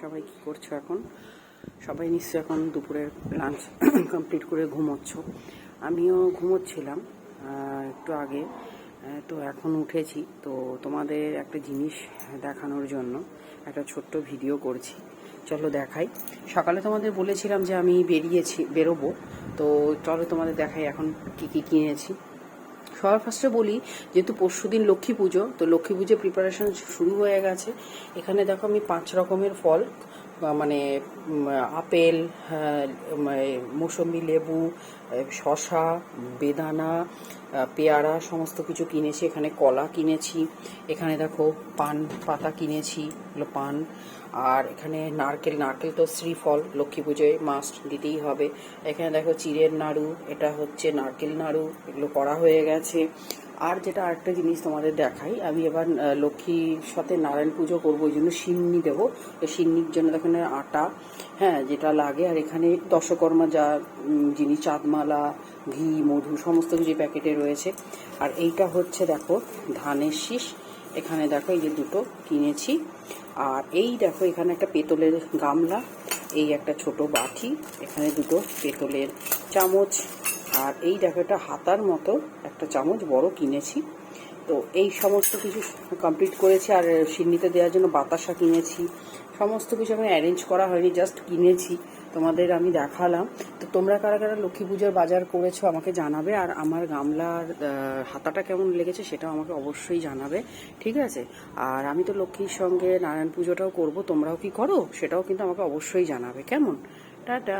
সবাই কি করছো এখন? সবাই নিশ্চয়ই এখন দুপুরের লাঞ্চ কমপ্লিট করে ঘুমোচ্ছ। আমিও ঘুমোচ্ছিলাম একটু আগে। তো এখন উঠেছি, তো তোমাদের একটা জিনিস দেখানোর জন্য একটা ছোট্ট ভিডিও করছি। চলো দেখাই। সকালে তোমাদের বলেছিলাম যে আমি বেরোবো, তো চলো তোমাদের দেখাই এখন কি কি কিনেছি। সবার ফার্স্টে বলি, যেহেতু পরশুদিন লক্ষ্মী পুজো, তো লক্ষ্মী পুজো প্রিপারেশন শুরু হয়ে গেছে। এখানে দেখো আমি 5 রকমের ফল, মানে আপেল, মৌসুমি লেবু, শশা, বেদানা, পেয়ারা সমস্ত কিছু কিনেছি। এখানে কলা কিনেছি, এখানে দেখো পান পাতা কিনেছি, এগুলো পান। আর এখানে নারকেল তো শ্রীফল, লক্ষ্মী পুজোয় মাস্ট দিতেই হবে। এখানে দেখো চিড়ের নাড়ু, এটা হচ্ছে নারকেল নাড়ু, এগুলো করা হয়ে গেছে। আর যেটা আরেকটা জিনিস তোমাদের দেখাই, আমি এবার লক্ষ্মীর সাথে নারায়ণ পুজো করবো, ওই জন্য সিন্নি দেবো। তো সিন্নির জন্য এখানে আটা, হ্যাঁ, যেটা লাগে। আর এখানে দশকর্মা যা জিনিস, চাঁদমালা, ঘি, মধু সমস্ত কিছু প্যাকেটে রয়েছে। আর এইটা হচ্ছে দেখো ধানের শীষ, এখানে দেখো এই যে দুটো কিনেছি। আর এই দেখো এখানে একটা পেতলের গামলা, এই একটা ছোট বাটি, এখানে দুটো পেতলের চামচ। আর এই দেখো একটা হাতার মতো একটা চামচ বড় কিনেছি। তো এই সমস্ত কিছু কমপ্লিট করেছি। আর সিন্নিতে দেওয়ার জন্য বাতাসা কিনেছি। সমস্ত কিছু আমি অ্যারেঞ্জ করা হয়নি, জাস্ট কিনেছি, তোমাদের আমি দেখালাম। তো তোমরা কারা কারা লক্ষ্মী পুজোর বাজার করেছো আমাকে জানাবে। আর আমার গামলার হাতাটা কেমন লেগেছে সেটাও আমাকে অবশ্যই জানাবে, ঠিক আছে? আর আমি তো লক্ষ্মীর সঙ্গে নারায়ণ পুজোটাও করব, তোমরাও কি করো সেটাও কিন্তু আমাকে অবশ্যই জানাবে, কেমন? টাটা।